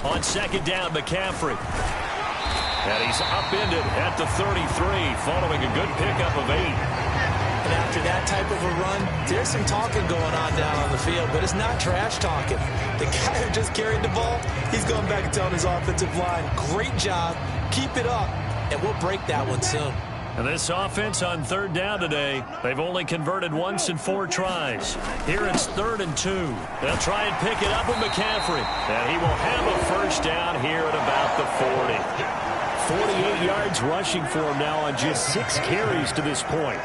On second down, McCaffrey. And he's upended at the 33 following a good pickup of 8. And after that type of a run, there's some talking going on down on the field, but it's not trash talking. The guy who just carried the ball, he's going back and telling his offensive line, great job, keep it up, and we'll break that one soon. And this offense on third down today, they've only converted once in 4 tries. Here it's 3rd and 2. They'll try and pick it up with McCaffrey. And he will have a first down here at about the 40. 48 yards rushing for him now on just 6 carries to this point.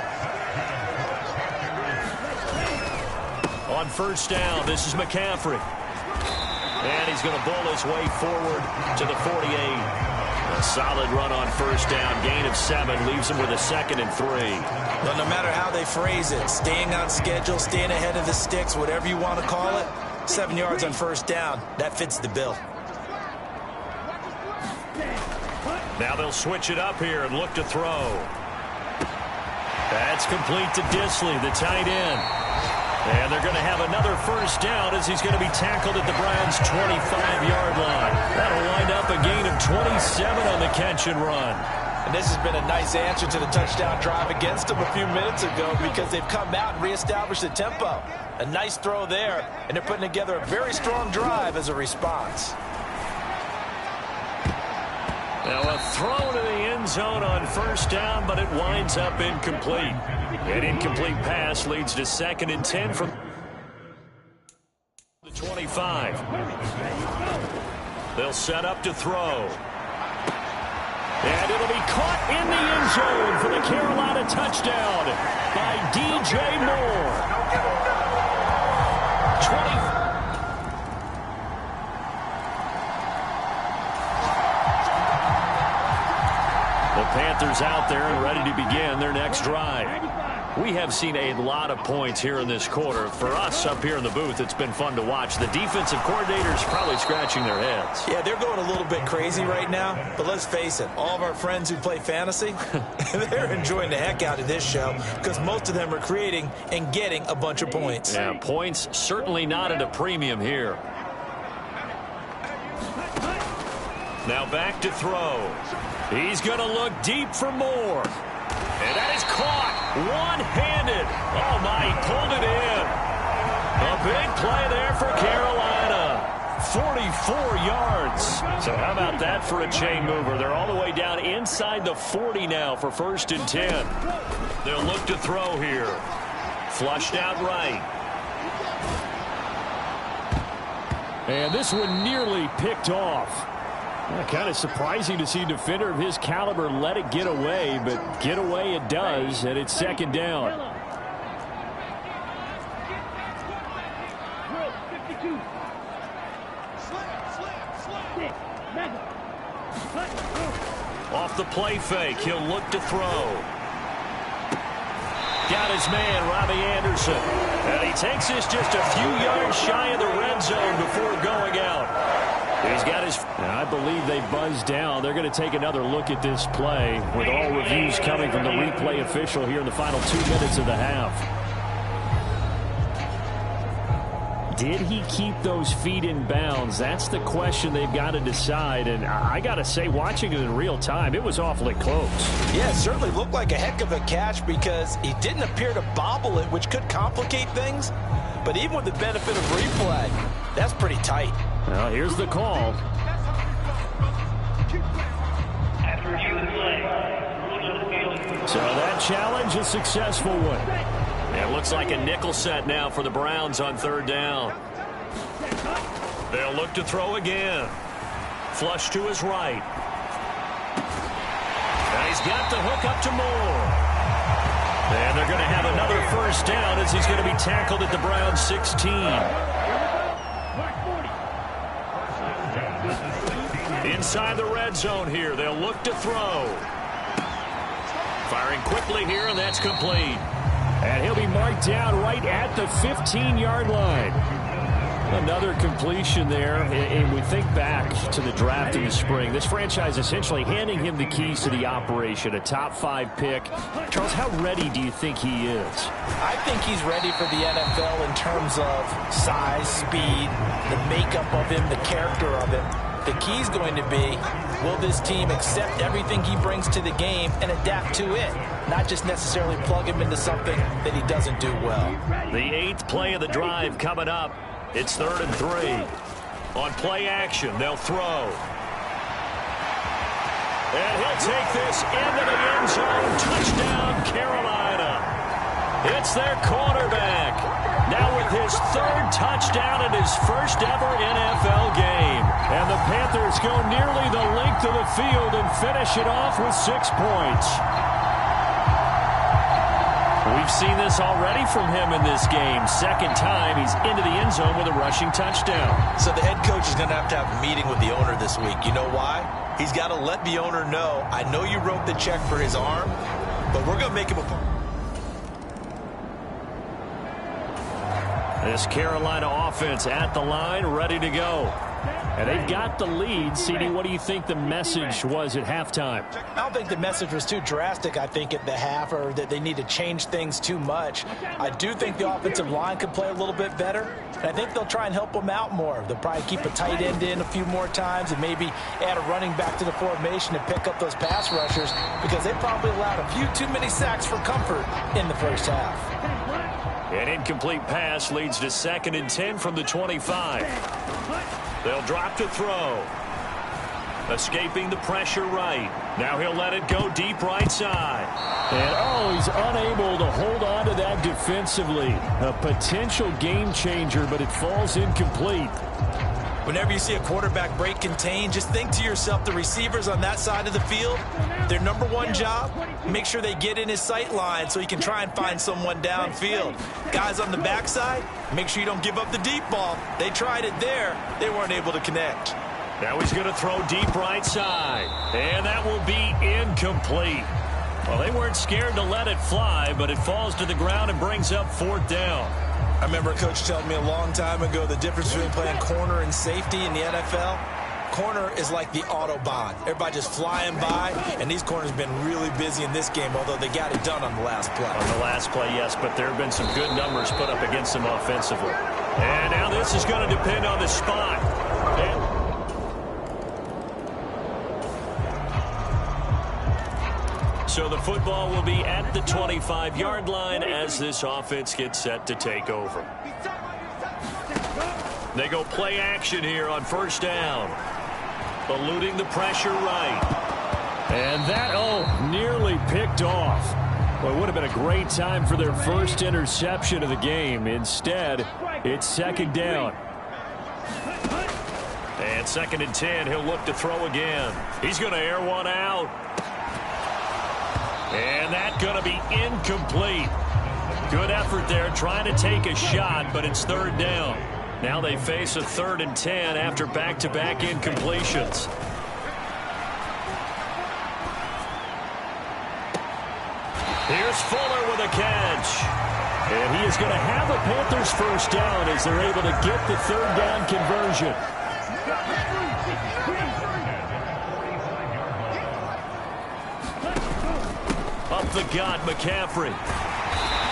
On first down, this is McCaffrey. And he's going to bull his way forward to the 48. A solid run on first down. Gain of 7 leaves him with a 2nd and 3. Well, no matter how they phrase it, staying on schedule, staying ahead of the sticks, whatever you want to call it, 7 yards on first down, that fits the bill. Now they'll switch it up here and look to throw. That's complete to Disley, the tight end. And they're going to have another first down as he's going to be tackled at the Browns' 25-yard line. That'll wind up a gain of 27 on the catch and run. And this has been a nice answer to the touchdown drive against them a few minutes ago because they've come out and reestablished the tempo. A nice throw there, and they're putting together a very strong drive as a response. Now a throw to the end zone on first down, but it winds up incomplete. An incomplete pass leads to 2nd and 10 from the 25. They'll set up to throw. And it'll be caught in the end zone for the Carolina touchdown by DJ Moore. 20. The Panthers out there and ready to begin their next drive. We have seen a lot of points here in this quarter. For us up here in the booth, it's been fun to watch. The defensive coordinators probably scratching their heads. Yeah, they're going a little bit crazy right now. But let's face it, all of our friends who play fantasy, they're enjoying the heck out of this show because most of them are creating and getting a bunch of points. Yeah, points certainly not at a premium here. Now back to throw. He's going to look deep for Moore. And that is caught one-handed. Oh, my, he pulled it in. A big play there for Carolina. 44 yards. So how about that for a chain mover? They're all the way down inside the 40 now for 1st and 10. They'll look to throw here. Flushed out right. And this one nearly picked off. Kind of surprising to see a defender of his caliber let it get away, but get away it does, and it's 2nd down. Off the play fake, he'll look to throw. Got his man, Robbie Anderson. And he takes this just a few yards shy of the red zone before going out. He's got his... I believe they buzzed down. They're going to take another look at this play with all reviews coming from the replay official here in the final 2 minutes of the half. Did he keep those feet in bounds? That's the question they've got to decide. And I got to say, watching it in real time, it was awfully close. Yeah, it certainly looked like a heck of a catch because he didn't appear to bobble it, which could complicate things. But even with the benefit of replay, that's pretty tight. Well, here's the call. So that challenge, a successful one. It looks like a nickel set now for the Browns on 3rd down. They'll look to throw again. Flush to his right. And he's got the hook up to Moore. And they're going to have another first down as he's going to be tackled at the Browns' 16. Inside the red zone here. They'll look to throw. Firing quickly here, and that's complete. And he'll be marked down right at the 15-yard line. Another completion there, and we think back to the draft in the spring. This franchise essentially handing him the keys to the operation, a top 5 pick. Charles, how ready do you think he is? I think he's ready for the NFL in terms of size, speed, the makeup of him, the character of him. The key is going to be, will this team accept everything he brings to the game and adapt to it, not just necessarily plug him into something that he doesn't do well. The 8th play of the drive coming up. It's 3rd and 3. On play action, they'll throw. And he'll take this into the end zone. Touchdown, Carolina. It's their quarterback. Now with his 3rd touchdown in his first ever NFL game. And the Panthers go nearly the length of the field and finish it off with 6 points. We've seen this already from him in this game. Second time he's into the end zone with a rushing touchdown. So the head coach is going to have a meeting with the owner this week. You know why? He's got to let the owner know, I know you wrote the check for his arm, but we're going to make him a... This Carolina offense at the line, ready to go. And they've got the lead. CD, what do you think the message was at halftime? I don't think the message was too drastic, I think, at the half, or that they need to change things too much. I do think the offensive line could play a little bit better, and I think they'll try and help them out more. They'll probably keep a tight end in a few more times and maybe add a running back to the formation to pick up those pass rushers, because they probably allowed a few too many sacks for comfort in the first half. An incomplete pass leads to 2nd and 10 from the 25. They'll drop to throw. Escaping the pressure right. Now he'll let it go deep right side. And, he's unable to hold on to that defensively. A potential game changer, but it falls incomplete. Whenever you see a quarterback break contain, just think to yourself, the receivers on that side of the field, their number one job, make sure they get in his sight line so he can try and find someone downfield. Guys on the backside, make sure you don't give up the deep ball. They tried it there. They weren't able to connect. Now he's going to throw deep right side. And that will be incomplete. Well, they weren't scared to let it fly, but it falls to the ground and brings up 4th down. I remember a coach telling me a long time ago the difference between playing corner and safety in the NFL. Corner is like the Autobahn. Everybody just flying by, and these corners have been really busy in this game, although they got it done on the last play. On the last play, yes, but there have been some good numbers put up against them offensively. And now this is going to depend on the spot. So the football will be at the 25-yard line as this offense gets set to take over. They go play action here on 1st down. Eluding the pressure right. And that, nearly picked off. Well, it would have been a great time for their first interception of the game. Instead, it's 2nd down. And 2nd and 10, he'll look to throw again. He's going to air one out. And that's going to be incomplete. Good effort there trying to take a shot, but it's 3rd down. Now they face a 3rd and 10 after back-to-back incompletions. Here's Fuller with a catch. And he is going to have a Panthers 1st down as they're able to get the 3rd down conversion. Up the gut, McCaffrey.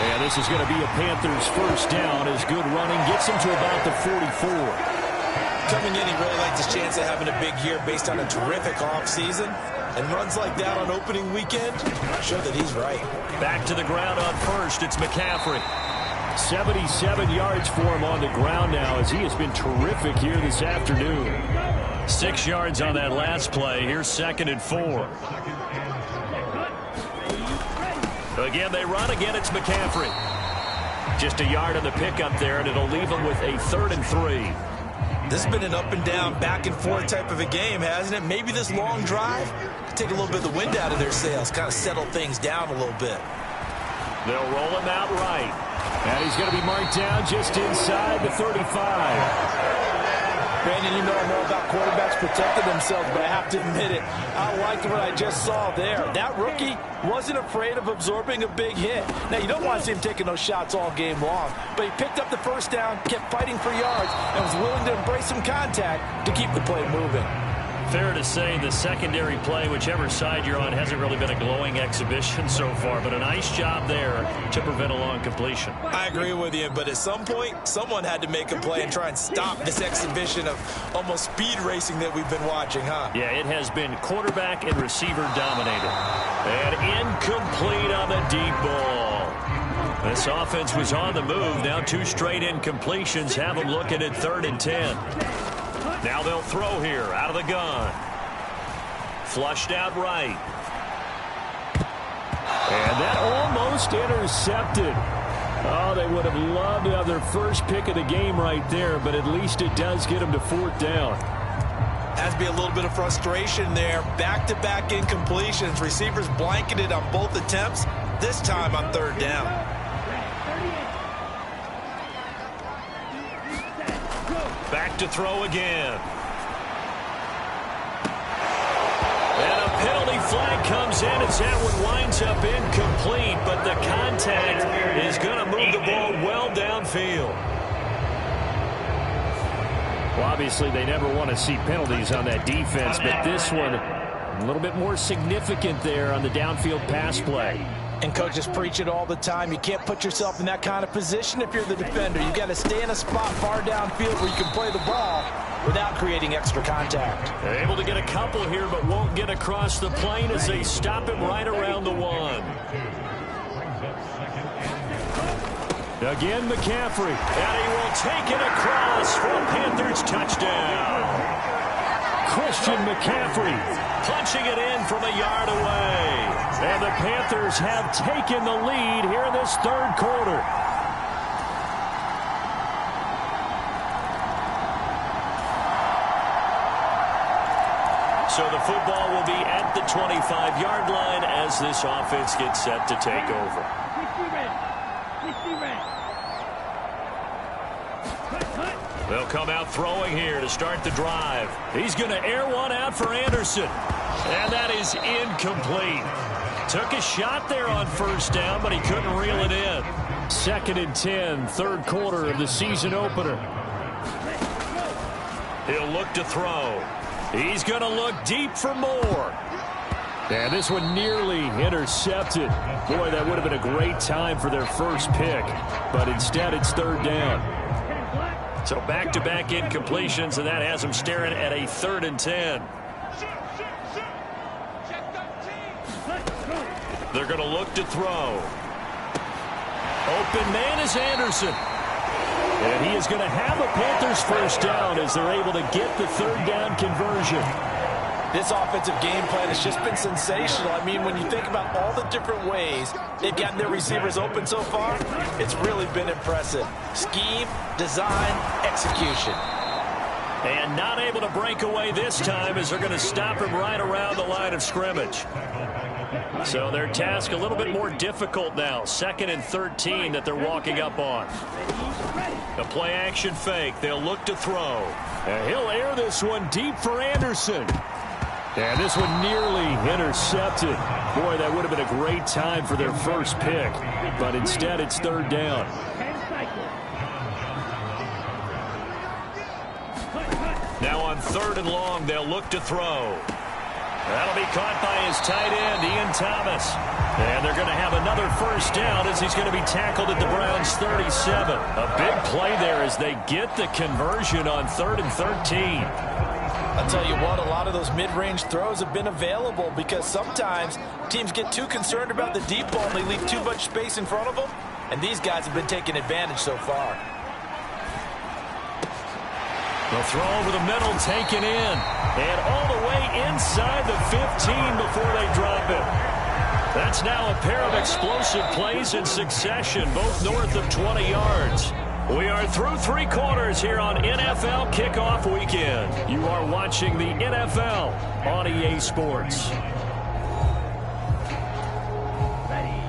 And this is going to be a Panthers 1st down as good running gets him to about the 44. Coming in, he really likes his chance of having a big year based on a terrific offseason. And runs like that on opening weekend show that he's right. Back to the ground on 1st, it's McCaffrey. 77 yards for him on the ground now as he has been terrific here this afternoon. 6 yards on that last play. Here's 2nd and 4. Again, they run. Again, it's McCaffrey. Just a yard on the pickup there, and it'll leave them with a 3rd and 3. This has been an up-and-down, back-and-forth type of a game, hasn't it? Maybe this long drive take a little bit of the wind out of their sails, kind of settle things down a little bit. They'll roll him out right. And he's going to be marked down just inside the 35. Brandon, you know I'm all about quarterbacks protecting themselves, but I have to admit it, I liked what I just saw there. That rookie wasn't afraid of absorbing a big hit. Now, you don't want to see him taking those shots all game long, but he picked up the 1st down, kept fighting for yards, and was willing to embrace some contact to keep the play moving. Fair to say the secondary play, whichever side you're on, hasn't really been a glowing exhibition so far, but a nice job there to prevent a long completion. I agree with you, but at some point, someone had to make a play and try and stop this exhibition of almost speed racing that we've been watching, huh? Yeah, it has been quarterback and receiver dominated. And incomplete on the deep ball. This offense was on the move. Now 2 straight incompletions have them looking at 3rd and 10. Now they'll throw here out of the gun. Flushed out right. And that almost intercepted. Oh, they would have loved to have their first pick of the game right there, but at least it does get them to 4th down. Has to be a little bit of frustration there. Back-to-back incompletions. Receivers blanketed on both attempts, this time on 3rd down. Back to throw again. And a penalty flag comes in as that one winds up incomplete, but the contact is going to move the ball well downfield. Well, obviously, they never want to see penalties on that defense, but this one a little bit more significant there on the downfield pass play. And coaches preach it all the time. You can't put yourself in that kind of position if you're the defender. You got to stay in a spot far downfield where you can play the ball without creating extra contact. They're able to get a couple here, but won't get across the plane as they stop him right around the 1. Again, McCaffrey. And he will take it across for a Panthers touchdown. Christian McCaffrey punching it in from a yard away. And the Panthers have taken the lead here in this 3rd quarter. So the football will be at the 25-yard line as this offense gets set to take over. They'll come out throwing here to start the drive. He's going to air one out for Anderson. And that is incomplete. Took a shot there on 1st down, but he couldn't reel it in. 2nd and 10, 3rd quarter of the season opener. He'll look to throw. He's going to look deep for more. And this one nearly intercepted. Boy, that would have been a great time for their first pick. But instead, it's 3rd down. So back-to-back incompletions, and that has them staring at a 3rd and 10. They're going to look to throw. Open man is Anderson. And he is going to have a Panthers first down as they're able to get the 3rd down conversion. This offensive game plan has just been sensational. I mean, when you think about all the different ways they've gotten their receivers open so far, it's really been impressive. Scheme, design, execution. And not able to break away this time as they're going to stop him right around the line of scrimmage. So their task a little bit more difficult now. 2nd and 13 that they're walking up on. The play action fake. They'll look to throw. And he'll air this one deep for Anderson. And this one nearly intercepted. Boy, that would have been a great time for their first pick. But instead, it's 3rd down. Now on 3rd and long, they'll look to throw. That'll be caught by his tight end, Ian Thomas. And they're going to have another first down as he's going to be tackled at the Browns' 37. A big play there as they get the conversion on 3rd and 13. I'll tell you what, a lot of those mid-range throws have been available because sometimes teams get too concerned about the deep ball and they leave too much space in front of them. And these guys have been taking advantage so far. They'll throw over the middle, taken in. And all the way inside the 15 before they drop it. That's now a pair of explosive plays in succession, both north of 20 yards. We are through 3 quarters here on NFL Kickoff Weekend. You are watching the NFL on EA Sports.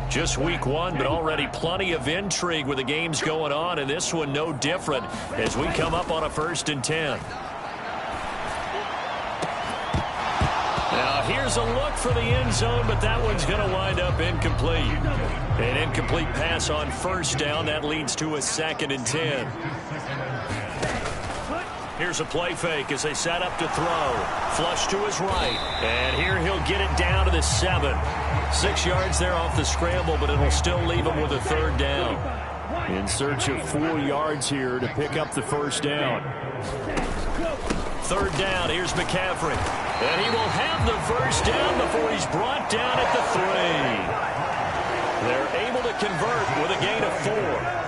Just week 1, but already plenty of intrigue with the games going on, and this one no different as we come up on a 1st and 10. Now here's a look for the end zone, but that one's going to wind up incomplete. An incomplete pass on 1st down. That leads to a 2nd and 10. Here's a play fake as they set up to throw. Flush to his right. And here he'll get it down to the 7. 6 yards there off the scramble, but it'll still leave him with a 3rd down. In search of 4 yards here to pick up the 1st down. 3rd down, here's McCaffrey. And he will have the 1st down before he's brought down at the 3. They're able to convert with a gain of 4.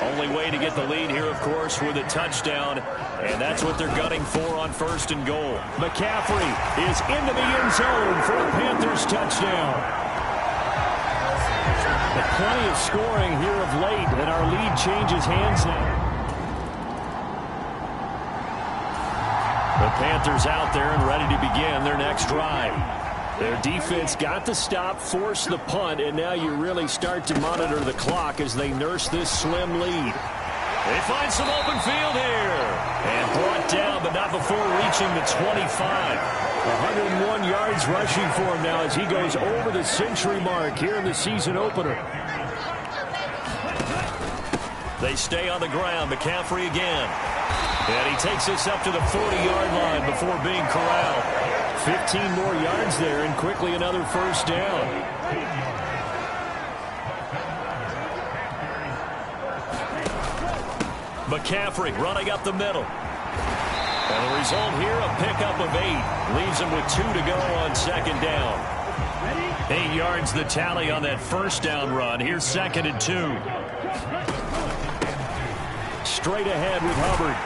Only way to get the lead here, of course, with a touchdown, and that's what they're gunning for on 1st and goal. McCaffrey is into the end zone for a Panthers touchdown. But plenty of scoring here of late, and our lead changes hands now. The Panthers out there and ready to begin their next drive. Their defense got the stop, forced the punt, and now you really start to monitor the clock as they nurse this slim lead. They find some open field here. And brought down, but not before reaching the 25. 101 yards rushing for him now as he goes over the century mark here in the season opener. They stay on the ground. McCaffrey again. And he takes this up to the 40-yard line before being corralled. 15 more yards there, and quickly another 1st down. McCaffrey running up the middle. And the result here, a pickup of 8. Leaves him with 2 to go on 2nd down. 8 yards the tally on that 1st down run. Here's 2nd and 2. Straight ahead with Hubbard.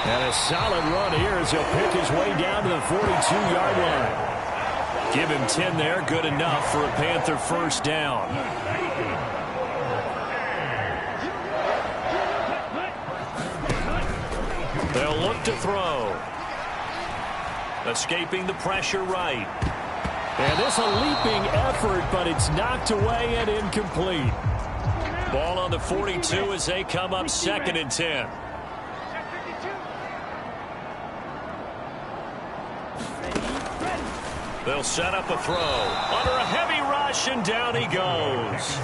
And a solid run here as he'll pick his way down to the 42-yard line. Give him 10 there, good enough for a Panther 1st down. They'll look to throw. Escaping the pressure right. And this a leaping effort, but it's knocked away and incomplete. Ball on the 42 as they come up 2nd and 10. They'll set up a throw. Under a heavy rush, and down he goes.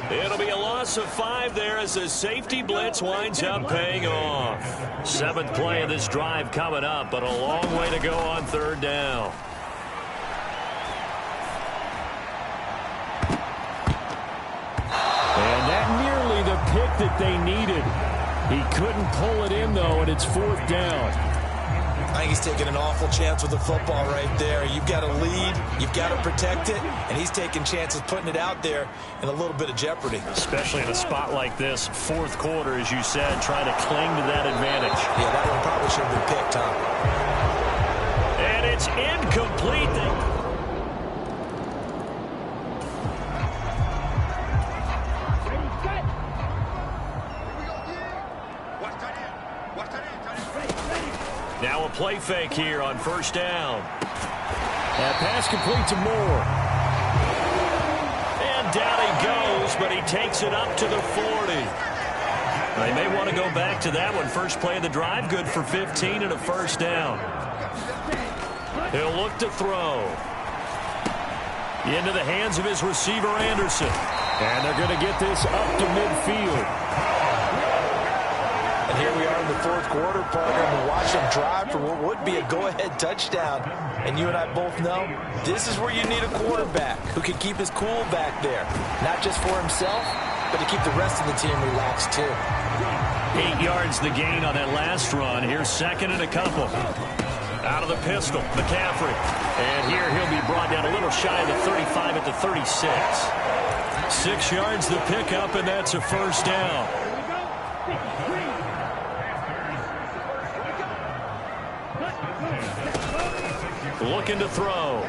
It'll be a loss of 5 there as the safety blitz winds up paying off. 7th play of this drive coming up, but a long way to go on 3rd down. And that nearly the pick that they needed. He couldn't pull it in, though, and it's 4th down. I think he's taking an awful chance with the football right there. You've got to lead, you've got to protect it, and he's taking chances putting it out there in a little bit of jeopardy. Especially in a spot like this, 4th quarter, as you said, trying to cling to that advantage. Yeah, that one probably should have been picked, huh? And it's incomplete. Now a play fake here on 1st down. That pass complete to Moore. And down he goes, but he takes it up to the 40. They may want to go back to that one. First play of the drive, good for 15 and a 1st down. He'll look to throw. Into the hands of his receiver, Anderson. And they're going to get this up to midfield. And here we are in the 4th quarter, partner, and watch them drive for what would be a go-ahead touchdown. And you and I both know this is where you need a quarterback who can keep his cool back there. Not just for himself, but to keep the rest of the team relaxed, too. 8 yards the gain on that last run. Here's 2nd and a couple. Out of the pistol, McCaffrey. And here he'll be brought down a little shy of the 35 at the 36. 6 yards the pickup, and that's a 1st down. Looking to throw.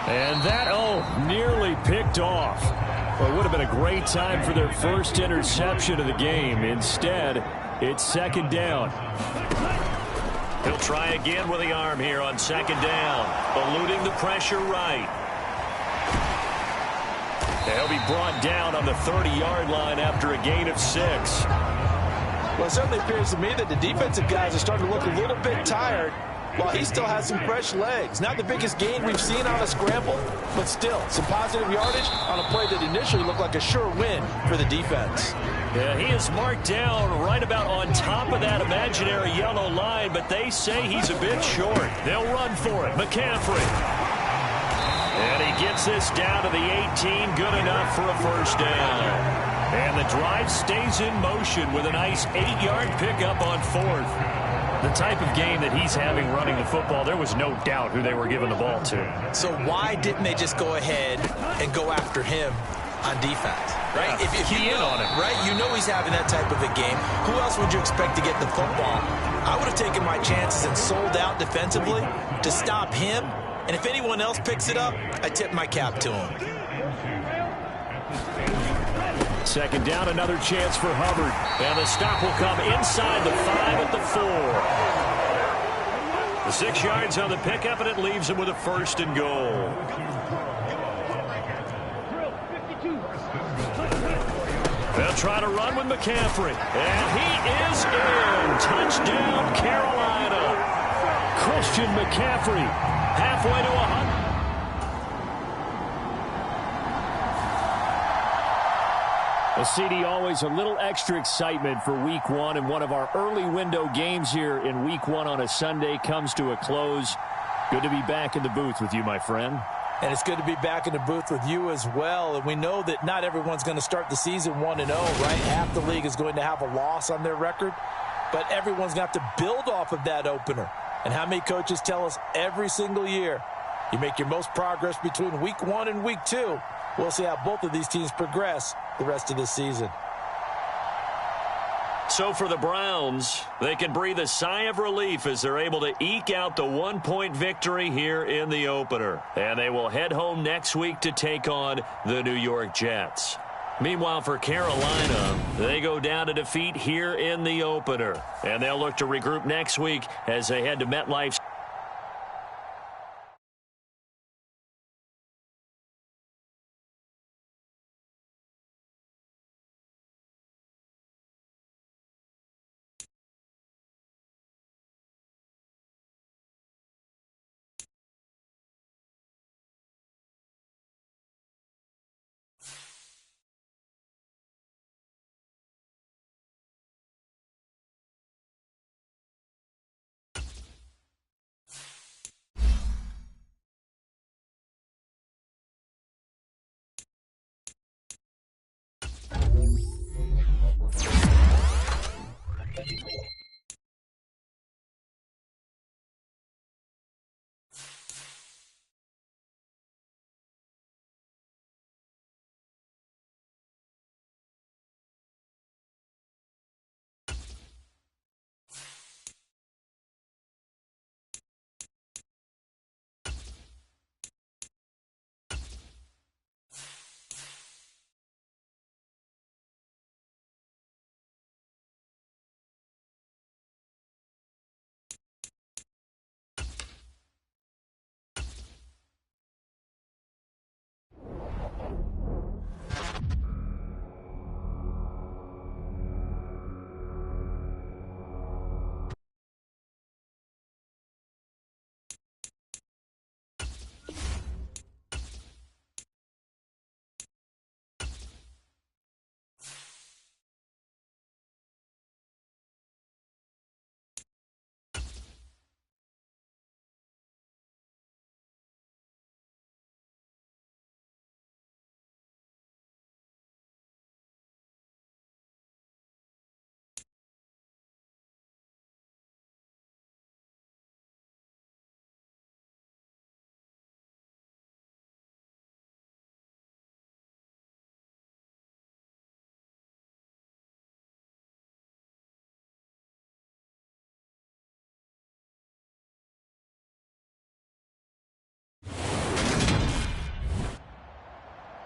And that, nearly picked off. Well, it would have been a great time for their first interception of the game. Instead, it's 2nd down. He'll try again with the arm here on 2nd down. Eluding the pressure right. They'll be brought down on the 30-yard line after a gain of 6. Well, it certainly appears to me that the defensive guys are starting to look a little bit tired. while he still has some fresh legs. Not the biggest gain we've seen on a scramble, but still some positive yardage on a play that initially looked like a sure win for the defense. Yeah, he is marked down right about on top of that imaginary yellow line, but they say he's a bit short. They'll run for it. McCaffrey. And he gets this down to the 18, good enough for a first down. And the drive stays in motion with a nice 8-yard pickup on fourth. The type of game that he's having running the football, there was no doubt who they were giving the ball to. So why didn't they just go ahead and go after him on defense? Right? Yeah, if you know, on him. right? You know he's having that type of a game. Who else would you expect to get the football? I would have taken my chances and sold out defensively to stop him. And if anyone else picks it up, I tip my cap to him. Second down, another chance for Hubbard. And the stop will come inside the 5 at the 4. The 6 yards on the pickup, and it leaves him with a first and goal. They'll try to run with McCaffrey. And he is in. Touchdown, Carolina. Christian McCaffrey, halfway to 100. CD, always a little extra excitement for Week 1, and one of our early window games here in Week 1 on a Sunday comes to a close. Good to be back in the booth with you, my friend. And it's good to be back in the booth with you as well. And we know that not everyone's going to start the season 1-0, right? Half the league is going to have a loss on their record, but everyone's going to have to build off of that opener. And how many coaches tell us every single year, you make your most progress between Week 1 and Week 2. We'll see how both of these teams progress the rest of this season. So for the Browns, they can breathe a sigh of relief as they're able to eke out the 1-point victory here in the opener. And they will head home next week to take on the New York Jets. Meanwhile, for Carolina, they go down to defeat here in the opener. And they'll look to regroup next week as they head to MetLife.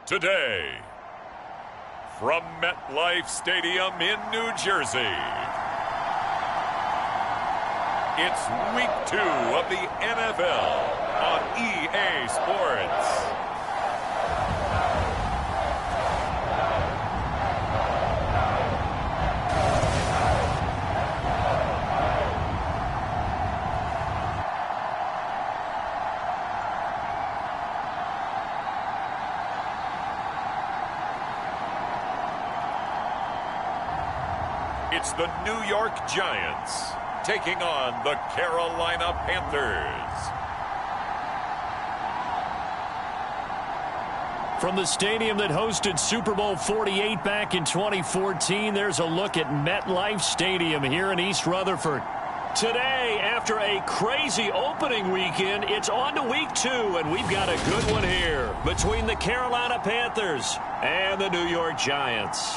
Today, from MetLife Stadium in New Jersey, it's Week 2 of the NFL on EA Sports. It's the New York Giants taking on the Carolina Panthers. From the stadium that hosted Super Bowl 48 back in 2014, there's a look at MetLife Stadium here in East Rutherford. Today, after a crazy opening weekend, it's on to week 2, and we've got a good one here between the Carolina Panthers and the New York Giants.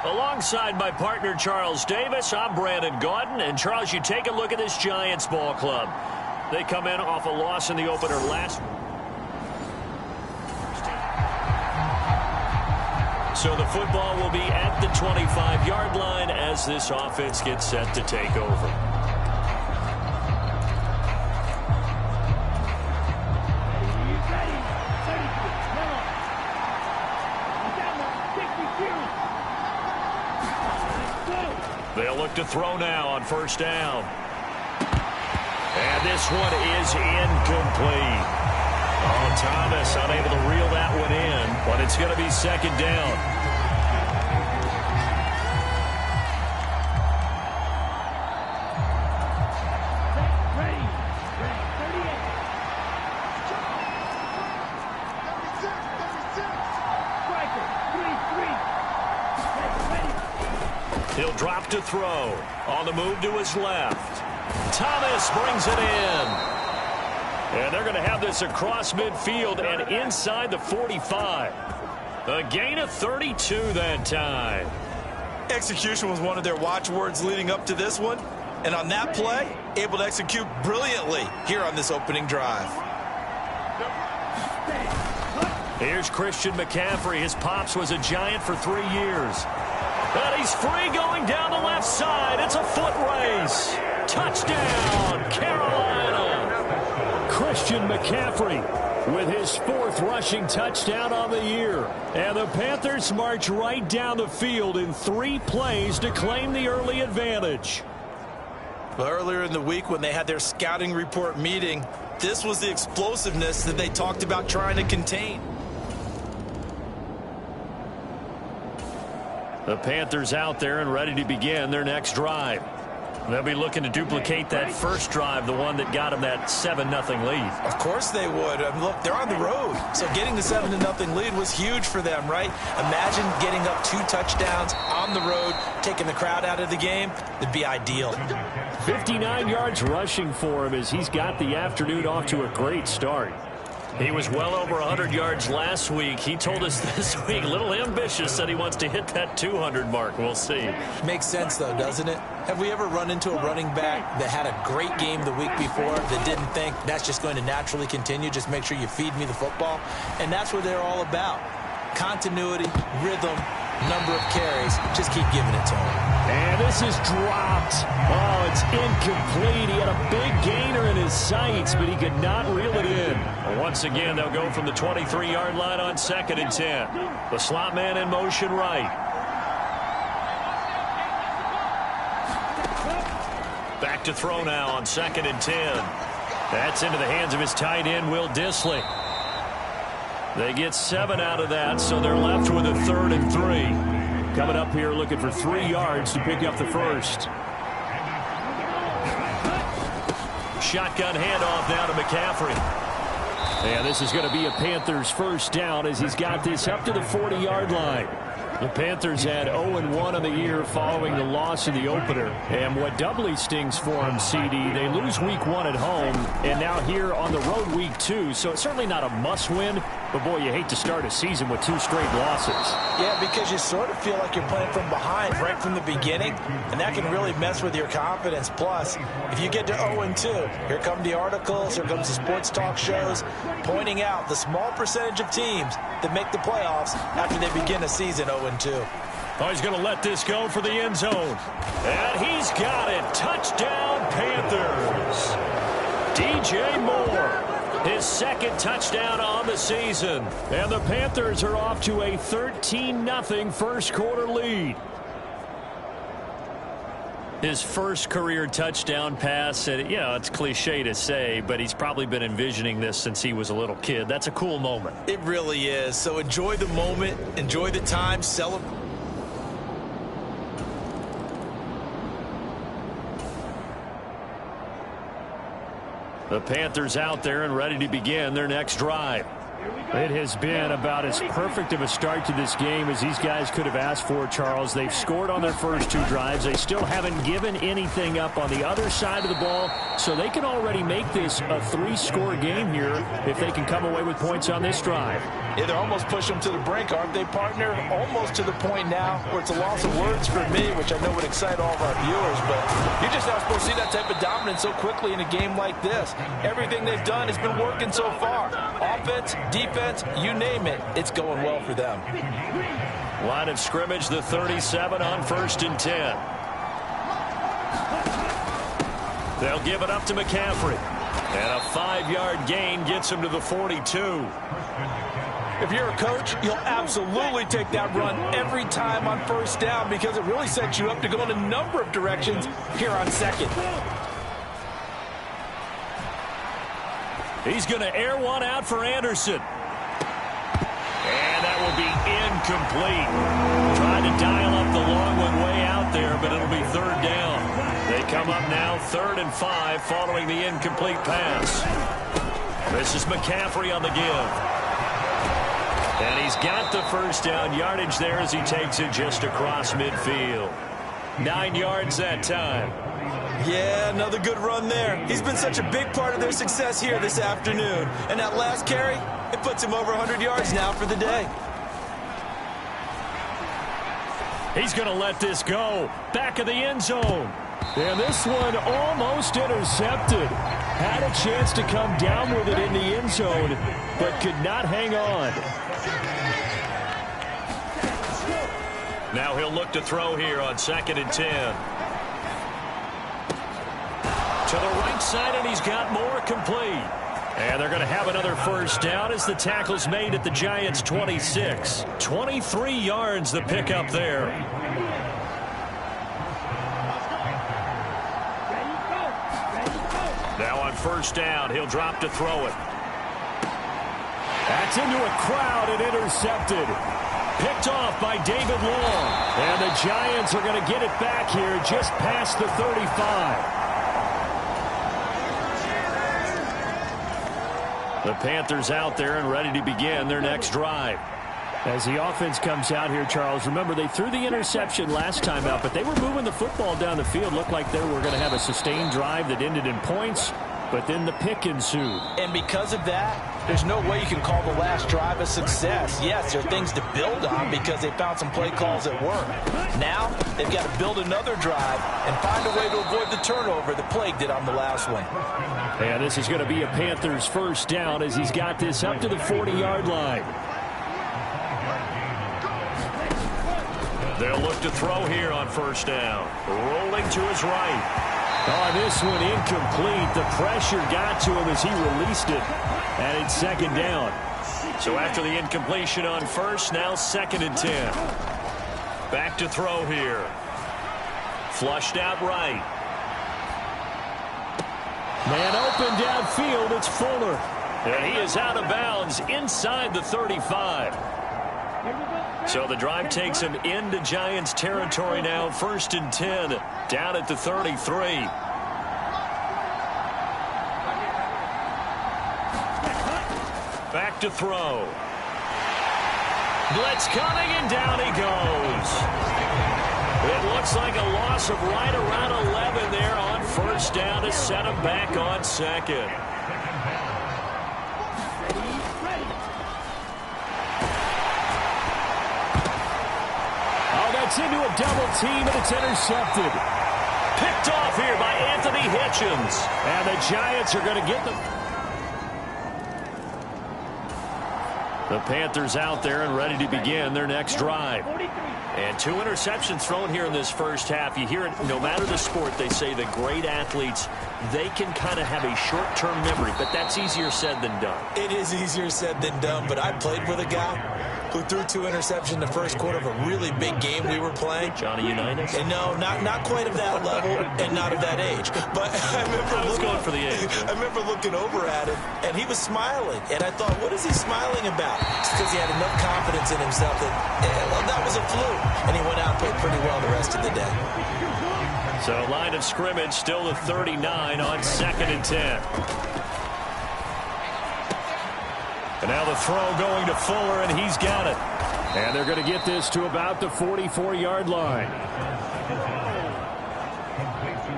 Alongside my partner, Charles Davis, I'm Brandon Gaudin. And, Charles, you take a look at this Giants ball club. They come in off a loss in the opener last. So the football will be at the 25-yard line as this offense gets set to take over. They'll look to throw now on first down. And this one is incomplete. Oh, Thomas unable to reel that one in, but it's going to be second down. He'll drop to throw. On the move to his left. Thomas brings it in. And they're going to have this across midfield and inside the 45. A gain of 32 that time. Execution was one of their watchwords leading up to this one. And on that play, able to execute brilliantly here on this opening drive. Here's Christian McCaffrey. His pops was a Giant for 3 years. And he's free going down the left side. It's a foot race. Touchdown, Carolina. Christian McCaffrey with his 4th rushing touchdown on the year. And the Panthers march right down the field in 3 plays to claim the early advantage. Well, earlier in the week when they had their scouting report meeting, this was the explosiveness that they talked about trying to contain. The Panthers out there and ready to begin their next drive. They'll be looking to duplicate that first drive, the one that got them that 7-0 lead. Of course they would. I mean, look, they're on the road. So getting the 7-0 lead was huge for them, right? Imagine getting up 2 touchdowns on the road, taking the crowd out of the game. It'd be ideal. 59 yards rushing for him as he's got the afternoon off to a great start. He was well over 100 yards last week. He told us this week, a little ambitious, said he wants to hit that 200 mark. We'll see. Makes sense, though, doesn't it? Have we ever run into a running back that had a great game the week before that didn't think that's just going to naturally continue? Just make sure you feed me the football. And that's what they're all about. Continuity, rhythm, number of carries. Just keep giving it to him. And this is dropped. Oh, it's incomplete. He had a big gainer in his sights, but he could not reel it in. Once again, they'll go from the 23-yard line on 2nd and 10. The slot man in motion right. Back to throw now on 2nd and 10. That's into the hands of his tight end, Will Dissly. They get 7 out of that, so they're left with a 3rd and 3. Coming up here looking for 3 yards to pick up the first. Shotgun handoff now to McCaffrey. And this is going to be a Panthers first down as he's got this up to the 40-yard line. The Panthers had 0-1 on the year following the loss in the opener. And what doubly stings for them, CD, they lose week 1 at home, and now here on the road week 2. So it's certainly not a must-win, but boy, you hate to start a season with 2 straight losses. Yeah, because you sort of feel like you're playing from behind right from the beginning, and that can really mess with your confidence. Plus, if you get to 0-2, here come the articles, here comes the sports talk shows, pointing out the small percentage of teams that make the playoffs after they begin a season 0-2. Oh, he's going to let this go for the end zone. And he's got it. Touchdown, Panthers. DJ Moore, his 2nd touchdown on the season. And the Panthers are off to a 13-0 first quarter lead. His first career touchdown pass, and, it's cliche to say, but he's probably been envisioning this since he was a little kid. That's a cool moment. It really is. So enjoy the moment, enjoy the time, celebrate. The Panthers out there and ready to begin their next drive. It has been about as perfect of a start to this game as these guys could have asked for, Charles. They've scored on their first 2 drives. They still haven't given anything up on the other side of the ball, so they can already make this a 3-score game here if they can come away with points on this drive. Yeah, they're almost pushing them to the brink, aren't they, partner? Almost to the point now where it's a loss of words for me, which I know would excite all of our viewers, but you're just not supposed to see that type of dominance so quickly in a game like this. Everything they've done has been working so far. Offense, defense, you name it, it's going well for them. Line of scrimmage, the 37 on 1st and 10. They'll give it up to McCaffrey. And a 5-yard gain gets him to the 42. If you're a coach, you'll absolutely take that run every time on 1st down because it really sets you up to go in a number of directions here on 2nd. He's going to air one out for Anderson. And that will be incomplete. Trying to dial up the long one way out there, but it'll be 3rd down. They come up now 3rd and 5 following the incomplete pass. This is McCaffrey on the give. And he's got the 1st down yardage there as he takes it just across midfield. 9 yards that time. Yeah, another good run there. He's been such a big part of their success here this afternoon. And that last carry, it puts him over 100 yards now for the day. He's going to let this go. Back of the end zone. And this one almost intercepted. Had a chance to come down with it in the end zone, but could not hang on. Now he'll look to throw here on 2nd and 10. To the right side, and he's got more complete. And they're going to have another 1st down as the tackle's made at the Giants' 26. 23 yards the pickup there. Now on 1st down, he'll drop to throw it. That's into a crowd and intercepted. Picked off by David Long. And the Giants are going to get it back here just past the 35. The Panthers out there and ready to begin their next drive. As the offense comes out here, Charles, remember they threw the interception last time out, but they were moving the football down the field. Looked like they were going to have a sustained drive that ended in points, but then the pick ensued. And because of that, there's no way you can call the last drive a success. Yes, there are things to build on because they found some play calls that work. Now, they've got to build another drive and find a way to avoid the turnover that plagued it on the last one. And this is going to be a Panthers 1st down as he's got this up to the 40-yard line. They'll look to throw here on 1st down. Rolling to his right. Oh, this one incomplete. The pressure got to him as he released it. And it's 2nd down. So after the incompletion on 1st, now 2nd and 10. Back to throw here. Flushed out right. Man open downfield. It's Fuller. And he is out of bounds inside the 35. So the drive takes him into Giants territory now. 1st and 10 down at the 33. Back to throw. Blitz coming, and down he goes. It looks like a loss of right around 11 there on 1st down to set him back on 2nd. Oh, that's into a double team, and it's intercepted. Picked off here by Anthony Hitchens. And the Giants are going to get them. The Panthers out there and ready to begin their next drive. And 2 interceptions thrown here in this 1st half. You hear it, no matter the sport, they say the great athletes, they can kind of have a short-term memory, but that's easier said than done. It is easier said than done, but I played with a guy who threw 2 interceptions in the first quarter of a really big game we were playing. Johnny Unitas? And no, not quite of that level and not of that age. But I was going for the age. I remember looking over at him, and he was smiling. And I thought, what is he smiling about? It's because he had enough confidence in himself that, well, that was a fluke. And he went out and played pretty well the rest of the day. So line of scrimmage still the 39 on 2nd and 10. And now the throw going to Fuller, and he's got it. And they're going to get this to about the 44-yard line.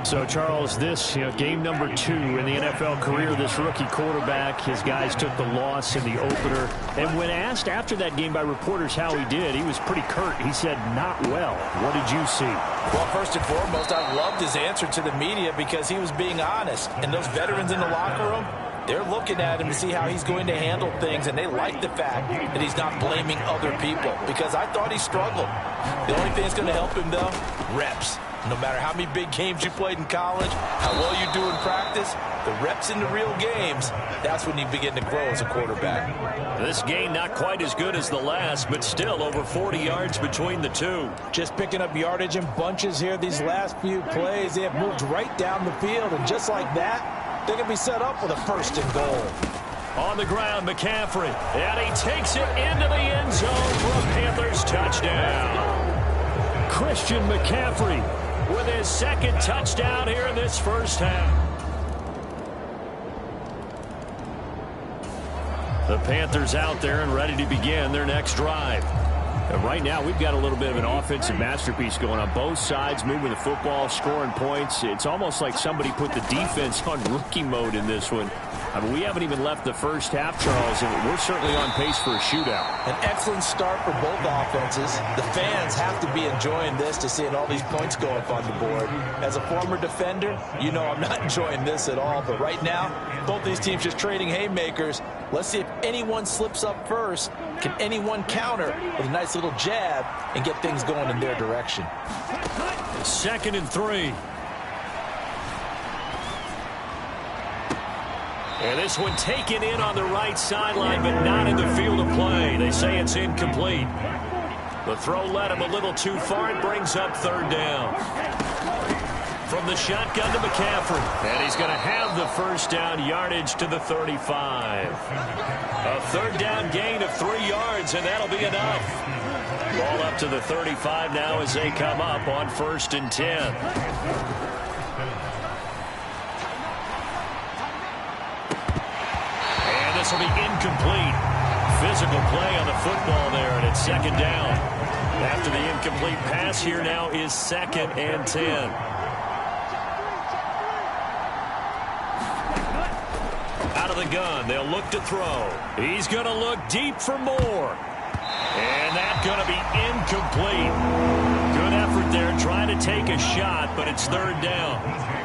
So, Charles, this game number 2 in the NFL career, this rookie quarterback, his guys took the loss in the opener. And when asked after that game by reporters how he did, he was pretty curt. He said, not well. What did you see? Well, first and foremost, I loved his answer to the media because he was being honest. And those veterans in the locker room, they're looking at him to see how he's going to handle things, and they like the fact that he's not blaming other people because I thought he struggled. The only thing that's going to help him, though, reps. No matter how many big games you played in college, how well you do in practice, the reps in the real games, that's when you begin to grow as a quarterback. This game not quite as good as the last, but still over 40 yards between the two. Just picking up yardage in bunches here these last few plays. They have moved right down the field, and just like that, they're going to be set up with a 1st and goal. On the ground, McCaffrey, and he takes it into the end zone for a Panthers touchdown. Christian McCaffrey with his 2nd touchdown here in this first half. The Panthers out there and ready to begin their next drive. And right now, we've got a little bit of an offensive masterpiece going on both sides, moving the football, scoring points. It's almost like somebody put the defense on rookie mode in this one. I mean, we haven't even left the first half, Charles, and we're certainly on pace for a shootout. An excellent start for both offenses. The fans have to be enjoying this to seeing all these points go up on the board. As a former defender, you know I'm not enjoying this at all. But right now, both these teams just trading haymakers. Let's see if anyone slips up first. Can anyone counter with a nice little jab and get things going in their direction? 2nd and 3. And this one taken in on the right sideline, but not in the field of play. They say it's incomplete. The throw led him a little too far. It brings up 3rd down. From the shotgun to McCaffrey. And he's going to have the 1st down, yardage to the 35. A 3rd down gain of 3 yards, and that'll be enough. Ball up to the 35 now as they come up on 1st and 10. This will be incomplete. Physical play on the football there, and it's 2nd down. After the incomplete pass, here now is 2nd and 10. Out of the gun, they'll look to throw. He's going to look deep for more. And that's going to be incomplete. Good effort there, trying to take a shot, but it's 3rd down.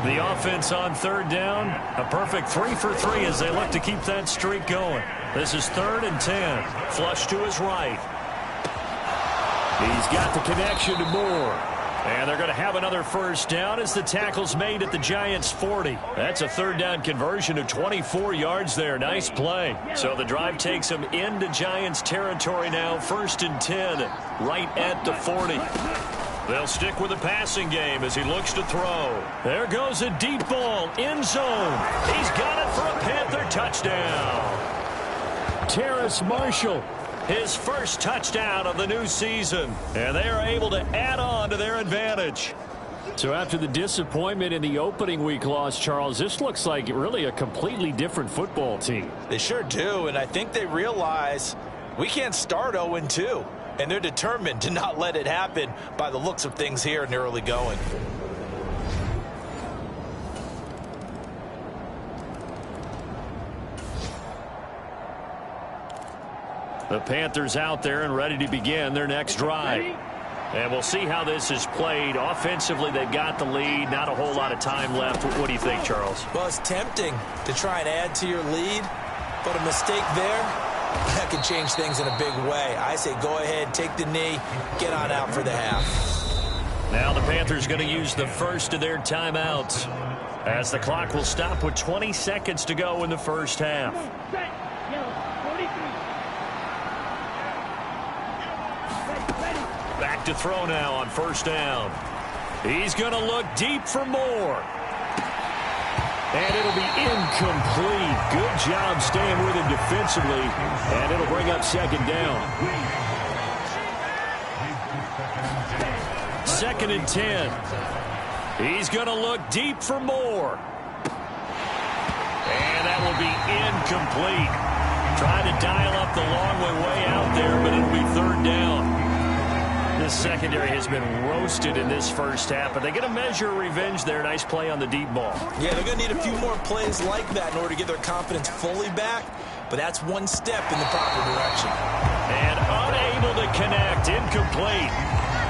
The offense on 3rd down, a perfect 3 for 3 as they look to keep that streak going. This is 3rd and 10. Flush to his right. He's got the connection to Moore. And they're going to have another 1st down as the tackle's made at the Giants' 40. That's a 3rd down conversion of 24 yards there. Nice play. So the drive takes them into Giants territory now. 1st and 10, right at the 40. They'll stick with the passing game as he looks to throw. There goes a deep ball, end zone. He's got it for a Panther touchdown. Terrace Marshall, his 1st touchdown of the new season. And they are able to add on to their advantage. So after the disappointment in the opening week loss, Charles, this looks like really a completely different football team. They sure do, and I think they realize we can't start 0-2. And they're determined to not let it happen by the looks of things here in the early going. The Panthers out there and ready to begin their next drive. And we'll see how this is played. Offensively, they've got the lead. Not a whole lot of time left. What do you think, Charles? Well, it's tempting to try and add to your lead, but a mistake there, that could change things in a big way. I say go ahead, take the knee, get on out for the half. Now the Panthers going to use the first of their timeouts as the clock will stop with 20 seconds to go. go in the first half. Back to throw now on first down. He's going to look deep for more. And it'll be incomplete. Good job staying with him defensively. And it'll bring up second down. 2nd and 10. He's going to look deep for more. And that will be incomplete. Trying to dial up the long way out there, but it'll be 3rd down. This secondary has been roasted in this first half, but they get a measure of revenge there. Nice play on the deep ball. Yeah, they're going to need a few more plays like that in order to get their confidence fully back, but that's one step in the proper direction. And unable to connect, incomplete.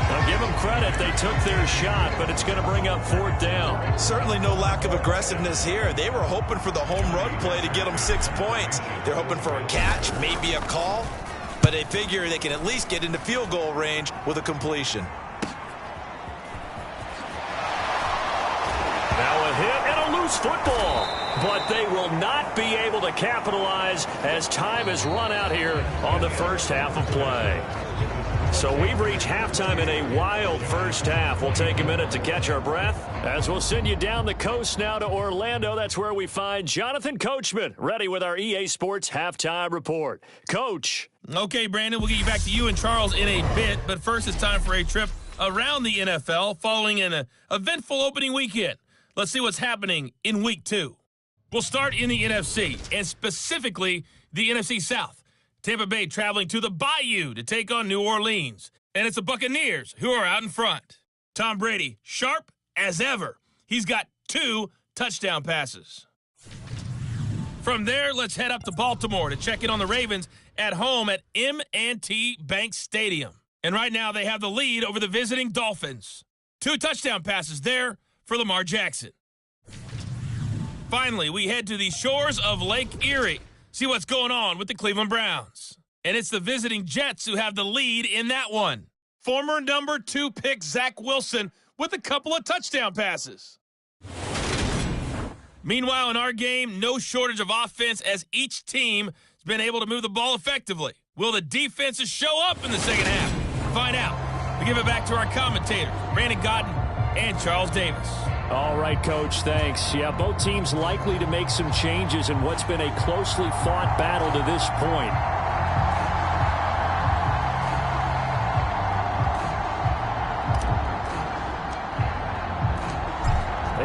Now give them credit, they took their shot, but it's going to bring up 4th down. Certainly no lack of aggressiveness here. They were hoping for the home run play to get them 6 points. They're hoping for a catch, maybe a call. But they figure they can at least get into field goal range with a completion. Now a hit and a loose football. But they will not be able to capitalize as time has run out here on the first half of play. So we've reached halftime in a wild first half. We'll take a minute to catch our breath as we'll send you down the coast now to Orlando. That's where we find Jonathan Coachman ready with our EA Sports Halftime Report. Coach. Okay, Brandon, we'll get you back to you and Charles in a bit. But first, it's time for a trip around the NFL following an eventful opening weekend. Let's see what's happening in Week 2. We'll start in the NFC, and specifically the NFC South. Tampa Bay traveling to the Bayou to take on New Orleans. And it's the Buccaneers who are out in front. Tom Brady, sharp as ever. He's got 2 touchdown passes. From there, let's head up to Baltimore to check in on the Ravens at home at M&T Bank Stadium. And right now they have the lead over the visiting Dolphins. 2 touchdown passes there for Lamar Jackson. Finally, we head to the shores of Lake Erie. See what's going on with the Cleveland Browns. And it's the visiting Jets who have the lead in that one. Former number 2 pick Zach Wilson with a couple of touchdown passes. Meanwhile, in our game, no shortage of offense as each team has been able to move the ball effectively. Will the defenses show up in the second half? Find out. We give it back to our commentators, Brandon Godden and Charles Davis. All right, Coach, thanks. Yeah, both teams likely to make some changes in what's been a closely fought battle to this point.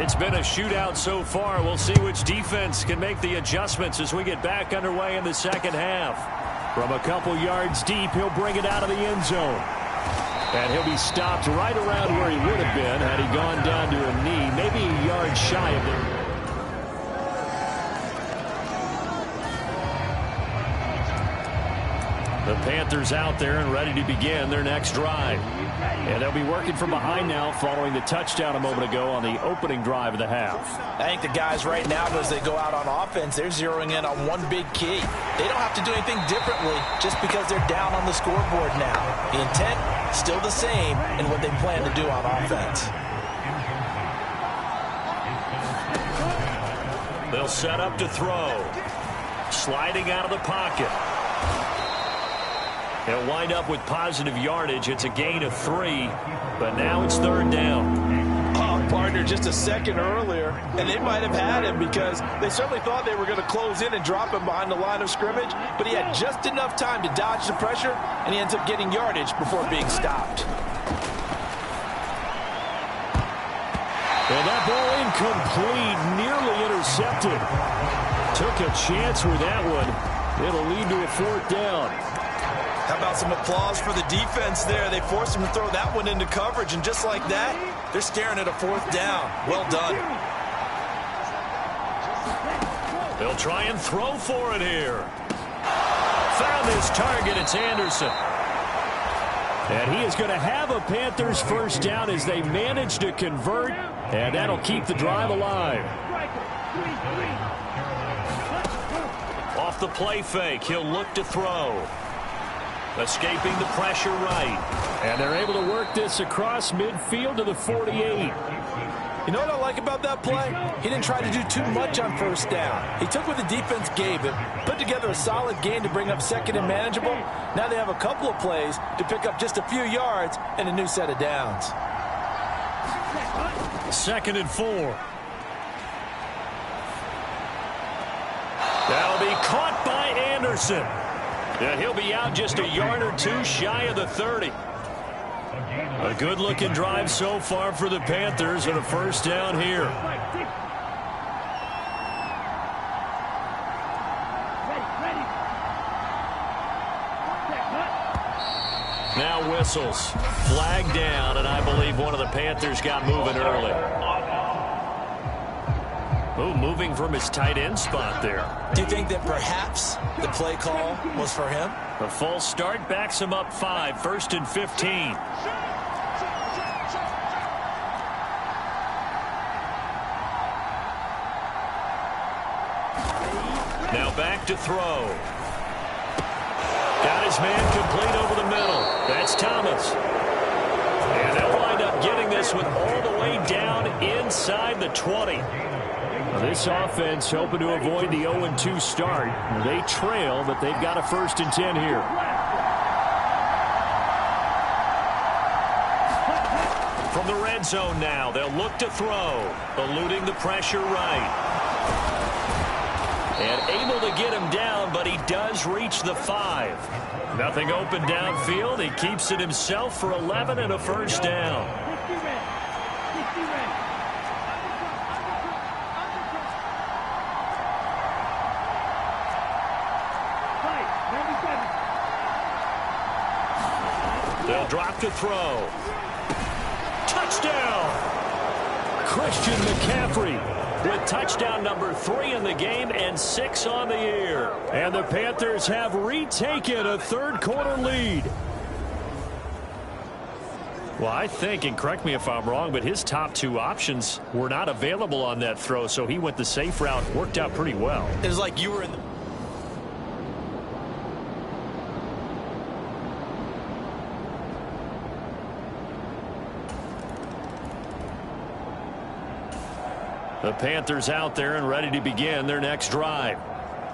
It's been a shootout so far. We'll see which defense can make the adjustments as we get back underway in the second half. From a couple yards deep, he'll bring it out of the end zone. And he'll be stopped right around where he would have been had he gone down to a knee, maybe a yard shy of it. The Panthers out there and ready to begin their next drive. And they'll be working from behind now following the touchdown a moment ago on the opening drive of the half. I think the guys right now, as they go out on offense, they're zeroing in on one big key. They don't have to do anything differently just because they're down on the scoreboard now. The intent, still the same in what they plan to do on offense. They'll set up to throw. Sliding out of the pocket. They'll wind up with positive yardage. It's a gain of 3, but now it's 3rd down. Oh, partner, just a second earlier, and they might have had him because they certainly thought they were going to close in and drop him behind the line of scrimmage, but he had just enough time to dodge the pressure, and he ends up getting yardage before being stopped. And that ball incomplete, nearly intercepted. Took a chance with that one. It'll lead to a 4th down. How about some applause for the defense there? They forced him to throw that one into coverage, and just like that, they're staring at a 4th down. Well done. They'll try and throw for it here. Found his target. It's Anderson. And he is going to have a Panthers first down as they manage to convert, and that'll keep the drive alive. Off the play fake, he'll look to throw. Escaping the pressure right. And they're able to work this across midfield to the 48. You know what I like about that play? He didn't try to do too much on first down. He took what the defense gave him, put together a solid game to bring up second and manageable. Now they have a couple of plays to pick up just a few yards and a new set of downs. 2nd and 4. That'll be caught by Anderson. And he'll be out just a yard or two shy of the 30. A good-looking drive so far for the Panthers and a first down here. Now whistles. Flag down, and I believe one of the Panthers got moving early. Oh, moving from his tight end spot there. Do you think that perhaps the play call was for him? A false start backs him up 5, 1st and 15. Now back to throw. Got his man complete over the middle. That's Thomas. And they'll wind up getting this one all the way down inside the 20. This offense hoping to avoid the 0-2 start. They trail, but they've got a 1st and 10 here. From the red zone now, they'll look to throw, eluding the pressure right. And able to get him down, but he does reach the 5. Nothing open downfield. He keeps it himself for 11 and a first down. They'll drop to throw. Touchdown! Christian McCaffrey with touchdown number 3 in the game and 6 on the year. And the Panthers have retaken a third-quarter lead. Well, I think, and correct me if I'm wrong, but his top 2 options were not available on that throw, so he went the safe route. Worked out pretty well. It was like you were in the... The Panthers out there and ready to begin their next drive.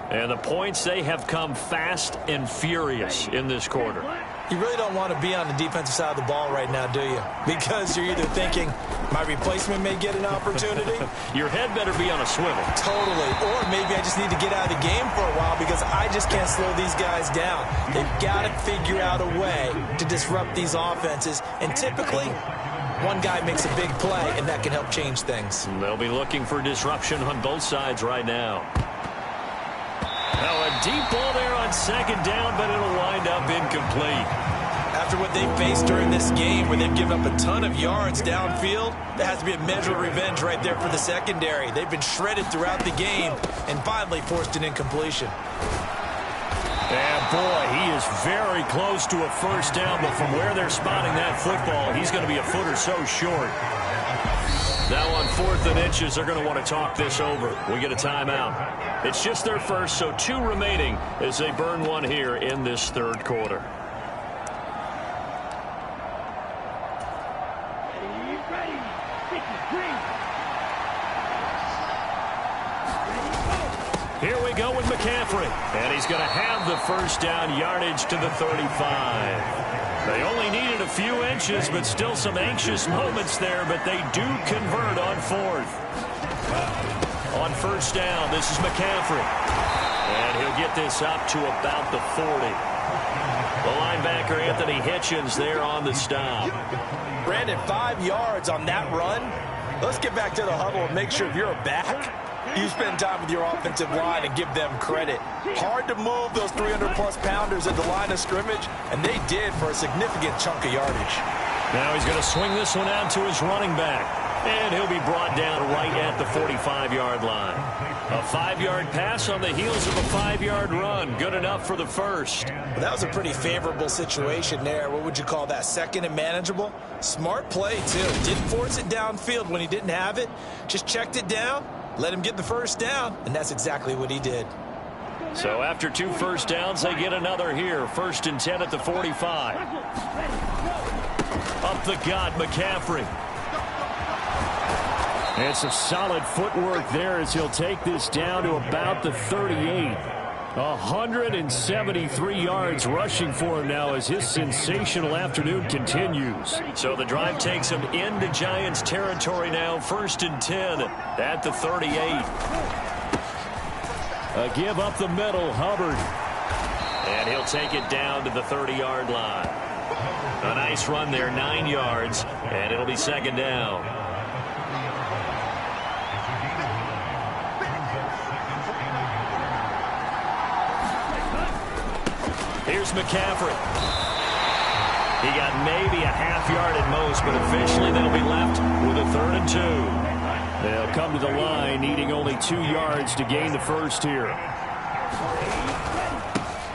And the points, they have come fast and furious in this quarter. You really don't want to be on the defensive side of the ball right now, do you? Because you're either thinking, my replacement may get an opportunity. Your head better be on a swivel. Totally. Or maybe I just need to get out of the game for a while because I just can't slow these guys down. They've got to figure out a way to disrupt these offenses. And typically, one guy makes a big play, and that can help change things. And they'll be looking for disruption on both sides right now. Now a deep ball there on 2nd down, but it'll wind up incomplete. After what they've faced during this game, where they've given up a ton of yards downfield, there has to be a measure of revenge right there for the secondary. They've been shredded throughout the game and finally forced an incompletion. And boy, he is very close to a first down, but from where they're spotting that football, he's going to be a foot or so short. Now on 4th and inches, they're going to want to talk this over. We get a timeout. It's just their first, so 2 remaining as they burn one here in this third quarter. Here we go with McCaffrey. And he's going to have the first down yardage to the 35. They only needed a few inches, but still some anxious moments there, but they do convert on 4th. On first down, this is McCaffrey. And he'll get this up to about the 40. The linebacker, Anthony Hitchens, there on the stop. Brandon, 5 yards on that run. Let's get back to the huddle and make sure if you're a back, you spend time with your offensive line and give them credit. Hard to move those 300-plus pounders at the line of scrimmage, and they did for a significant chunk of yardage. Now he's going to swing this one out to his running back, and he'll be brought down right at the 45-yard line. A 5-yard pass on the heels of a 5-yard run. Good enough for the first. Well, that was a pretty favorable situation there. What would you call that? 2nd and manageable? Smart play, too. Didn't force it downfield when he didn't have it. Just checked it down. Let him get the first down, and that's exactly what he did. So after 2 first downs, they get another here. 1st and 10 at the 45. Up the gut, McCaffrey. And some solid footwork there as he'll take this down to about the 38. 173 yards rushing for him now as his sensational afternoon continues. So the drive takes him into Giants territory now. 1st and 10 at the 38. A give up the middle, Hubbard. And he'll take it down to the 30-yard line. A nice run there, 9 yards, and it'll be 2nd down. Here's McCaffrey. He got maybe a half yard at most, but officially they'll be left with a 3rd and 2. They'll come to the line needing only 2 yards to gain the first here.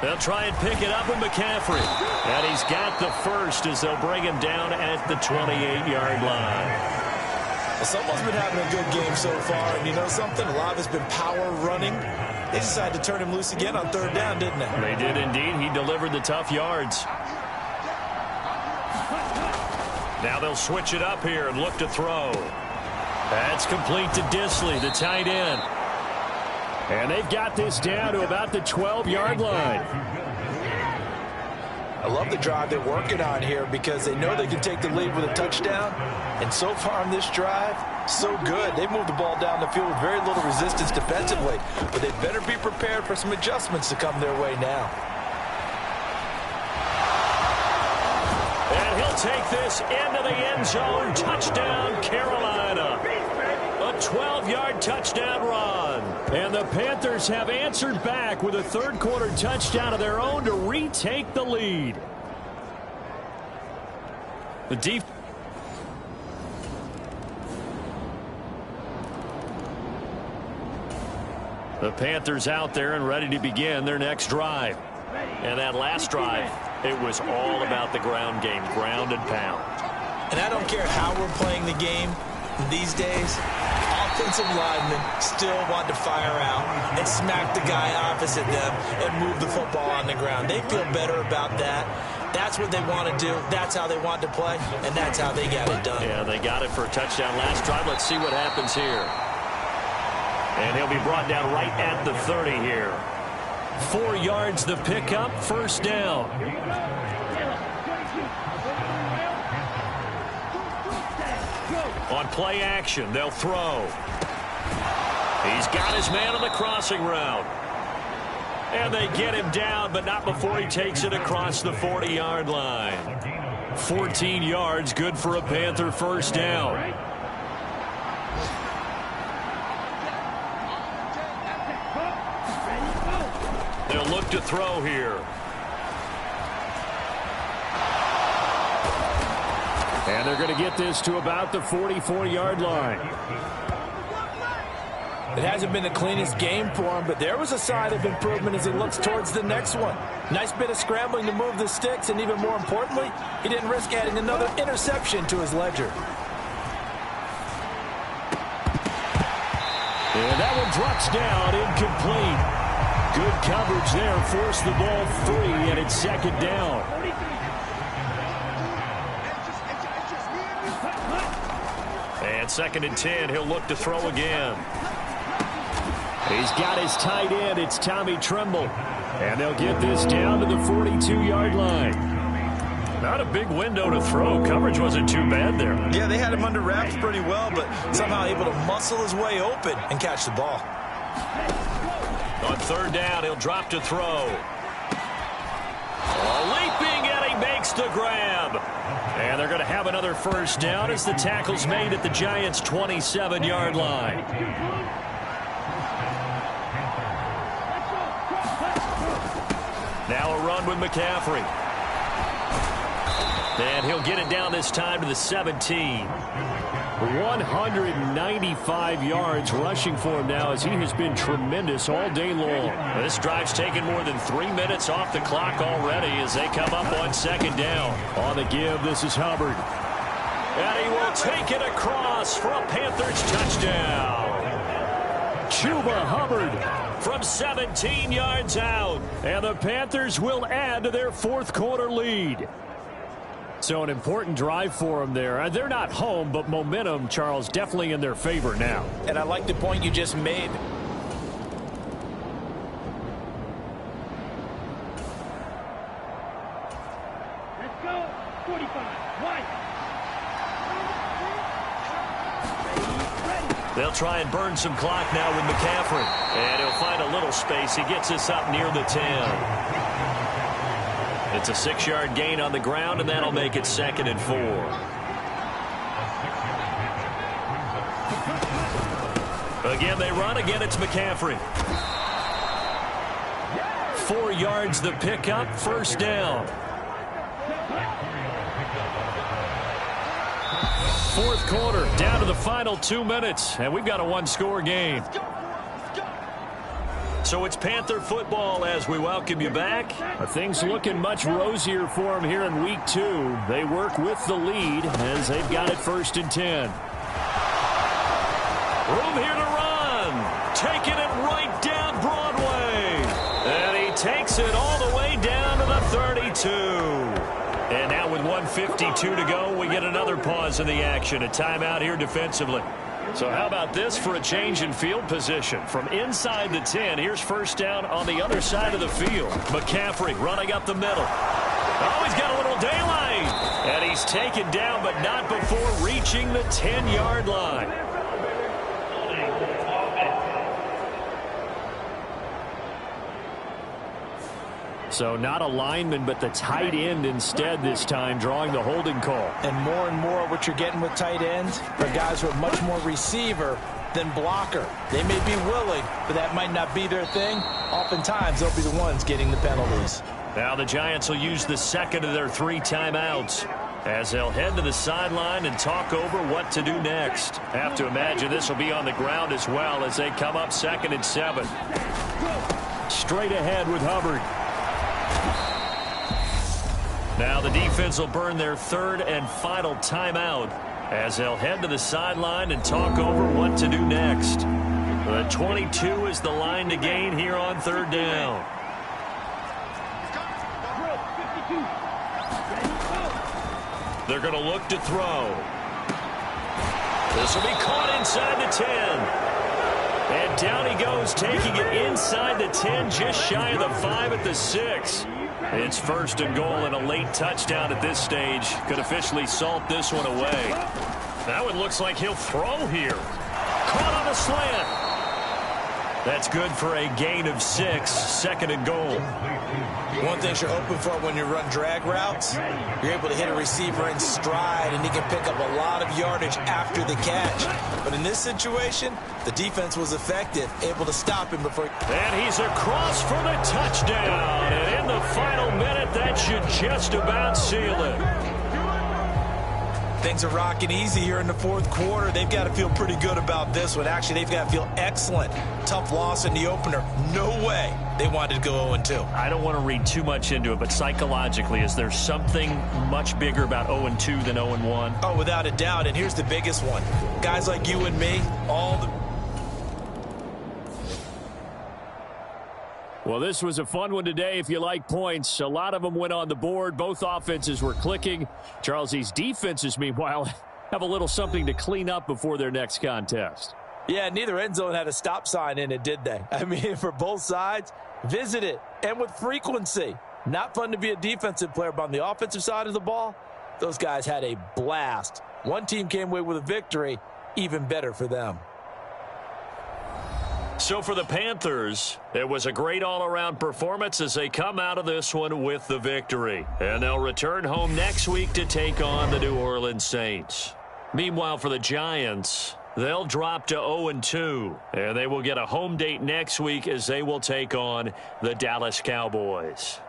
They'll try and pick it up with McCaffrey. And he's got the first as they'll bring him down at the 28-yard line. Well, someone's been having a good game so far, and you know something? A lot of it's been power running. They decided to turn him loose again on 3rd down, didn't they? They did indeed. He delivered the tough yards. Now they'll switch it up here and look to throw. That's complete to Disley, the tight end. And they've got this down to about the 12-yard line. I love the drive they're working on here because they know they can take the lead with a touchdown. And so far on this drive, so good. They moved the ball down the field with very little resistance defensively. But they better be prepared for some adjustments to come their way now. And he'll take this into the end zone. Touchdown, Carolina. A 12-yard touchdown run. And the Panthers have answered back with a third-quarter touchdown of their own to retake the lead. The Panthers out there and ready to begin their next drive. And that last drive, it was all about the ground game, ground and pound. And I don't care how we're playing the game these days, offensive linemen still want to fire out and smack the guy opposite them and move the football on the ground. They feel better about that. That's what they want to do. That's how they want to play, and that's how they got it done. Yeah, they got it for a touchdown last drive. Let's see what happens here. And he'll be brought down right at the 30 here. 4 yards the pickup, 1st down. On play action, they'll throw. He's got his man on the crossing route. And they get him down, but not before he takes it across the 40-yard line. 14 yards, good for a Panther 1st down. They'll look to throw here. And they're going to get this to about the 44-yard line. It hasn't been the cleanest game for him, but there was a sign of improvement as he looks towards the next one. Nice bit of scrambling to move the sticks, and even more importantly, he didn't risk adding another interception to his ledger. And that one drops down, incomplete. Good coverage there, forced the ball free, and it's 2nd down. And 2nd and 10, he'll look to throw again. He's got his tight end, it's Tommy Tremble. And they'll get this down to the 42-yard line. Not a big window to throw. Coverage wasn't too bad there. Yeah, they had him under wraps pretty well, but somehow able to muscle his way open and catch the ball. On 3rd down, he'll drop to throw. Leaping, and he makes the grab. And they're going to have another 1st down as the tackle's made at the Giants' 27-yard line. Now a run with McCaffrey. And he'll get it down this time to the 17. 195 yards rushing for him now as he has been tremendous all day long. This drive's taken more than 3 minutes off the clock already as they come up on 2nd down. On the give, this is Hubbard. And he will take it across for a Panthers touchdown. Chuba Hubbard from 17 yards out. And the Panthers will add to their 4th quarter lead. So an important drive for them there. They're not home, but momentum, Charles, definitely in their favor now. And I like the point you just made. Let's go. 45. White. They'll try and burn some clock now with McCaffrey. And he'll find a little space. He gets us up near the 10. It's a 6-yard gain on the ground, and that'll make it 2nd and 4. Again, they run. Again, it's McCaffrey. 4 yards the pickup, 1st down. 4th quarter, down to the final 2 minutes, and we've got a 1-score game. So it's Panther football as we welcome you back. Things looking much rosier for them here in week 2. They work with the lead as they've got it 1st and 10. Room here to run. Taking it right down Broadway. And he takes it all the way down to the 32. And now with 1:52 to go, we get another pause in the action. A timeout here defensively. So how about this for a change in field position? From inside the 10, here's 1st down on the other side of the field. McCaffrey running up the middle. Oh, he's got a little daylight. And he's taken down, but not before reaching the 10-yard line. So not a lineman, but the tight end instead this time, drawing the holding call. And more what you're getting with tight ends are guys who are much more receiver than blocker. They may be willing, but that might not be their thing. Oftentimes, they'll be the ones getting the penalties. Now the Giants will use the 2nd of their 3 timeouts as they'll head to the sideline and talk over what to do next. Have to imagine this will be on the ground as well as they come up 2nd and 7. Straight ahead with Hubbard. Now the defense will burn their 3rd and final timeout as they'll head to the sideline and talk over what to do next. The 22 is the line to gain here on 3rd down. They're going to look to throw. This will be caught inside the 10. And down he goes, taking it inside the 10, just shy of the 5 at the 6. It's 1st and goal and a late touchdown at this stage. Could officially salt this one away. Now it looks like he'll throw here. Caught on the slant. That's good for a gain of 6, 2nd and goal. One thing you're hoping for when you run drag routes, you're able to hit a receiver in stride, and he can pick up a lot of yardage after the catch. But in this situation, the defense was effective, able to stop him before. And he's across for the touchdown. And in the final minute, that should just about seal it. Things are rocking easy here in the 4th quarter. They've got to feel pretty good about this one. Actually, they've got to feel excellent. Tough loss in the opener. No way they wanted to go 0-2. I don't want to read too much into it, but psychologically, is there something much bigger about 0-2 than 0-1? Oh, without a doubt. And here's the biggest one. Guys like you and me, all the... Well, this was a fun one today if you like points. A lot of them went on the board. Both offenses were clicking. Charles, these defenses, meanwhile, have a little something to clean up before their next contest. Yeah, neither end zone had a stop sign in it, did they? I mean, for both sides, visit it, and with frequency. Not fun to be a defensive player, but on the offensive side of the ball, those guys had a blast. One team came away with a victory, even better for them. So for the Panthers, it was a great all-around performance as they come out of this one with the victory. And they'll return home next week to take on the New Orleans Saints. Meanwhile, for the Giants, they'll drop to 0-2. And they will get a home date next week as they will take on the Dallas Cowboys.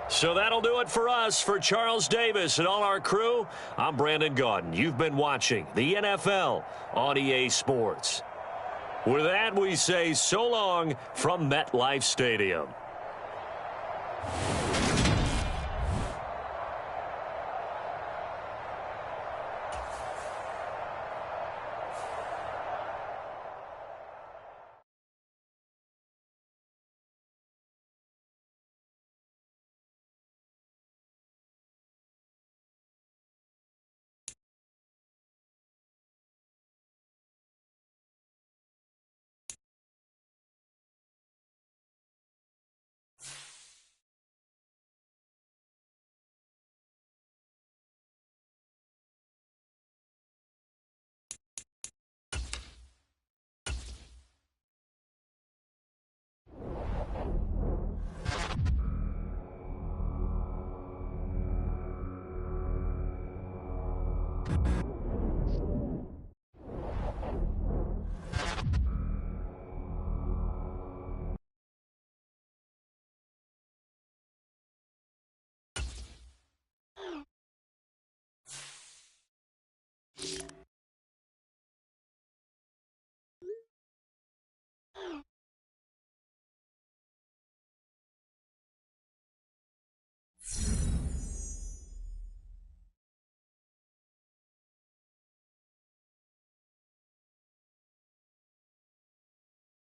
So that'll do it for us. For Charles Davis and all our crew, I'm Brandon Gaudin. You've been watching the NFL on EA Sports. With that, we say so long from MetLife Stadium.